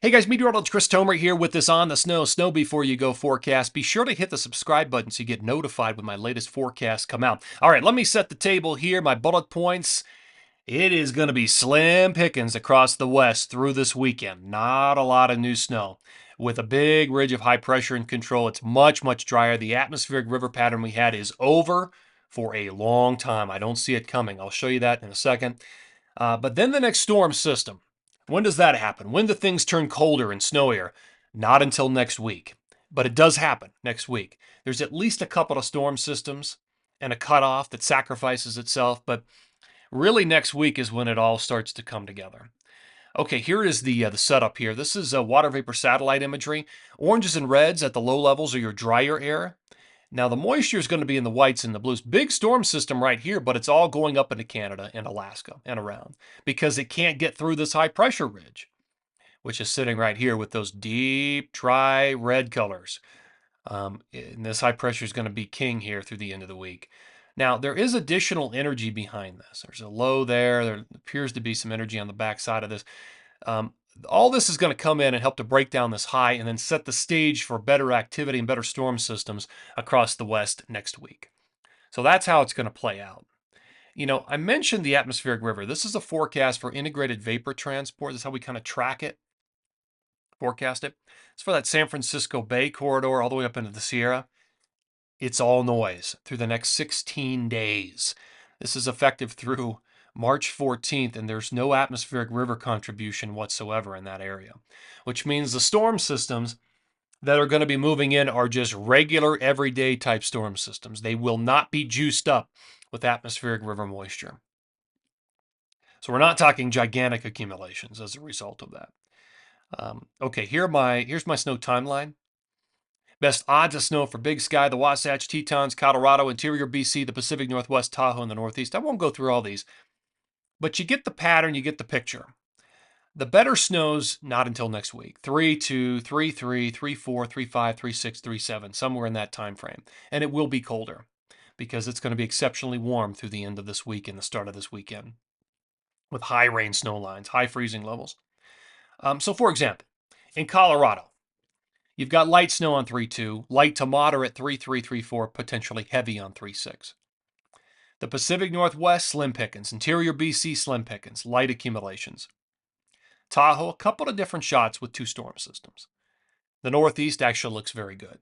Hey guys, meteorologist Chris Tomer here with this On the Snow Before You Go forecast. Be sure to hit the subscribe button so you get notified when my latest forecasts come out. All right, let me set the table here. My bullet points. It is going to be slim pickings across the west through this weekend. Not a lot of new snow. With a big ridge of high pressure in control, it's much, much drier. The atmospheric river pattern we had is over for a long time. I don't see it coming. I'll show you that in a second. But then the next storm system. When does that happen? When do things turn colder and snowier? Not until next week. But it does happen next week. There's at least a couple of storm systems and a cutoff that sacrifices itself, but really next week is when it all starts to come together. Okay, here is the setup here. This is water vapor satellite imagery. Oranges and reds at the low levels are your drier air. Now, the moisture is going to be in the whites and the blues. Big storm system right here, but it's all going up into Canada and Alaska and around because it can't get through this high pressure ridge, which is sitting right here with those deep, dry red colors. And this high pressure is going to be king here through the end of the week. Now, there is additional energy behind this. There's a low there. There appears to be some energy on the backside of this. Um, all this is going to come in and help to break down this high and then set the stage for better activity and better storm systems across the west next week. So that's how it's going to play out. You know, I mentioned the atmospheric river. This is a forecast for integrated vapor transport. This is how we kind of track it, forecast it. It's for that San Francisco Bay corridor all the way up into the Sierra. It's all noise through the next 16 days. This is effective through March 14th, and there's no atmospheric river contribution whatsoever in that area, which means the storm systems that are going to be moving in are just regular, everyday type storm systems. They will not be juiced up with atmospheric river moisture. So we're not talking gigantic accumulations as a result of that. Okay, here's my snow timeline. Best odds of snow for Big Sky, the Wasatch, Tetons, Colorado, Interior BC, the Pacific Northwest, Tahoe, and the Northeast. I won't go through all these, but you get the pattern, you get the picture. The better snows not until next week. 3-2, 3-3, 3-4, 3-5, 3-6, 3-7, somewhere in that time frame. And it will be colder because it's going to be exceptionally warm through the end of this week and the start of this weekend with high rain snow lines, high freezing levels. So, for example, in Colorado, you've got light snow on 3-2, light to moderate 3-3, 3-4, potentially heavy on 3-6. The Pacific Northwest, slim pickings. Interior BC, slim pickings, light accumulations. Tahoe, a couple of different shots with two storm systems. The Northeast actually looks very good,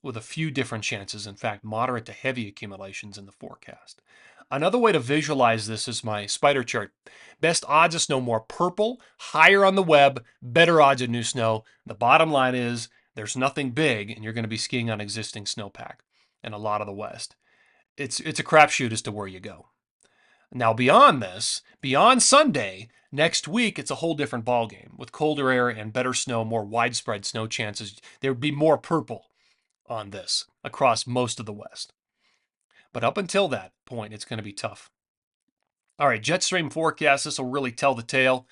with a few different chances. In fact, moderate to heavy accumulations in the forecast. Another way to visualize this is my spider chart. Best odds of snow, more purple, higher on the web, better odds of new snow. The bottom line is there's nothing big, and you're going to be skiing on existing snowpack in a lot of the West. It's a crapshoot as to where you go. Now, beyond this, beyond Sunday, next week, it's a whole different ballgame. With colder air and better snow, more widespread snow chances, there would be more purple on this across most of the West. But up until that point, it's going to be tough. All right, jet stream forecast. This will really tell the tale.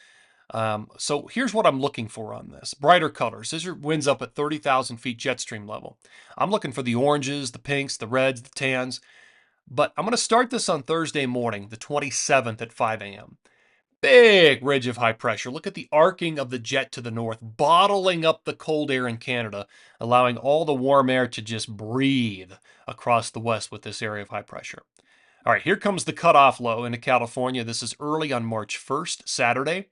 So here's what I'm looking for on this. Brighter colors. This winds up at 30,000 feet jet stream level. I'm looking for the oranges, the pinks, the reds, the tans. But I'm going to start this on Thursday morning, the 27th at 5 a.m. Big ridge of high pressure. Look at the arcing of the jet to the north, bottling up the cold air in Canada, allowing all the warm air to just breathe across the west with this area of high pressure. All right, here comes the cutoff low into California. This is early on March 1st, Saturday,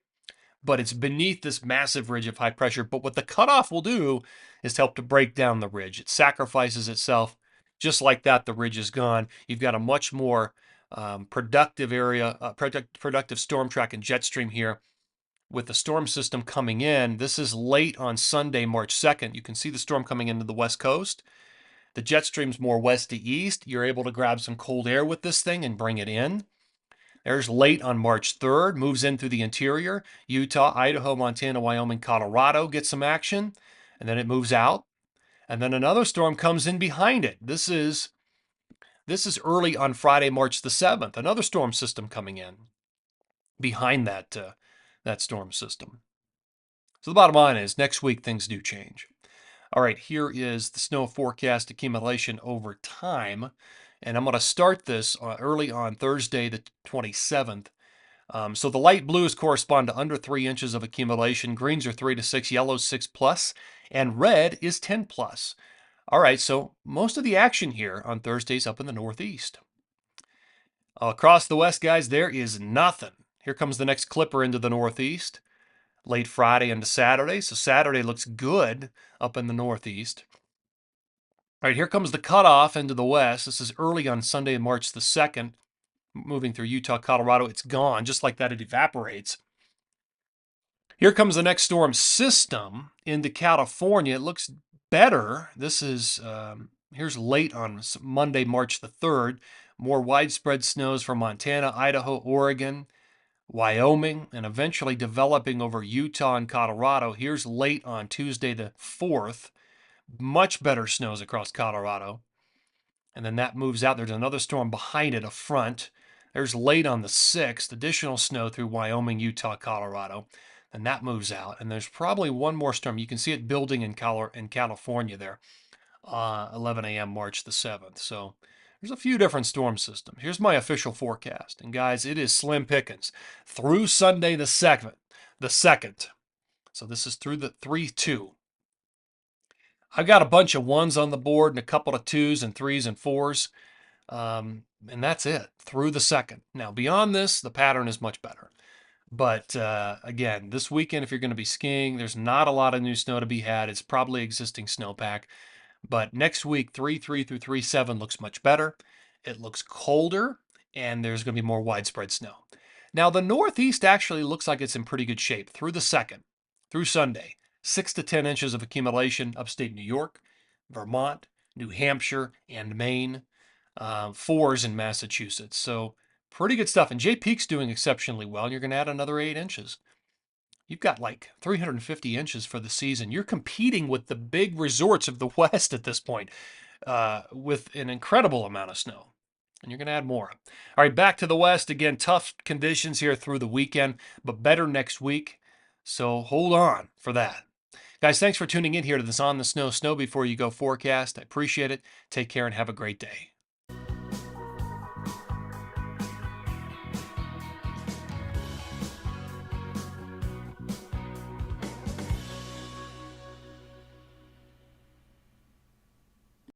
but it's beneath this massive ridge of high pressure. But what the cutoff will do is help to break down the ridge. It sacrifices itself. Just like that, the ridge is gone. You've got a much more productive area, productive storm track and jet stream here with the storm system coming in. This is late on Sunday, March 2nd. You can see the storm coming into the west coast. The jet stream's more west to east. You're able to grab some cold air with this thing and bring it in. There's late on March 3rd, moves in through the interior. Utah, Idaho, Montana, Wyoming, Colorado get some action, and then it moves out. And then another storm comes in behind it. This is early on Friday, March the 7th. Another storm system coming in behind that storm system. So the bottom line is next week things do change. All right, here is the snow forecast accumulation over time. And I'm going to start this early on Thursday, the 27th. So the light blues correspond to under 3 inches of accumulation. Greens are 3 to 6, yellows 6 plus, and red is 10 plus. All right, so most of the action here on Thursdays up in the Northeast. Across the West, guys, there is nothing. Here comes the next clipper into the Northeast. Late Friday into Saturday. So Saturday looks good up in the Northeast. All right, here comes the cutoff into the West. This is early on Sunday, March the 2nd. Moving through Utah, Colorado. It's gone. Just like that, it evaporates. Here comes the next storm system into California. It looks better. This is, here's late on Monday, March the 3rd. More widespread snows from Montana, Idaho, Oregon, Wyoming, and eventually developing over Utah and Colorado. Here's late on Tuesday the 4th. Much better snows across Colorado. And then that moves out. There's another storm behind it, a front. There's late on the 6th, additional snow through Wyoming, Utah, Colorado. And that moves out. And there's probably one more storm. You can see it building in California there, 11 a.m. March the 7th. So there's a few different storm systems. Here's my official forecast. And guys, it is slim pickings through Sunday the 2nd. So this is through the 3-2. I've got a bunch of ones on the board and a couple of twos and threes and fours. And that's it through the 2nd. Now, beyond this, the pattern is much better. But again, this weekend, if you're going to be skiing, there's not a lot of new snow to be had. It's probably existing snowpack. But next week, 3-3 through 3-7 looks much better. It looks colder, and there's going to be more widespread snow. Now, the Northeast actually looks like it's in pretty good shape through the 2nd, through Sunday. 6 to 10 inches of accumulation, upstate New York, Vermont, New Hampshire, and Maine. 4s in Massachusetts. So pretty good stuff. And Jay Peak's doing exceptionally well, and you're going to add another 8 inches. You've got like 350 inches for the season. You're competing with the big resorts of the West at this point with an incredible amount of snow. And you're going to add more. All right, back to the West. Again, tough conditions here through the weekend, but better next week. So hold on for that. Guys, thanks for tuning in here to this On the Snow Before You Go forecast. I appreciate it. Take care and have a great day.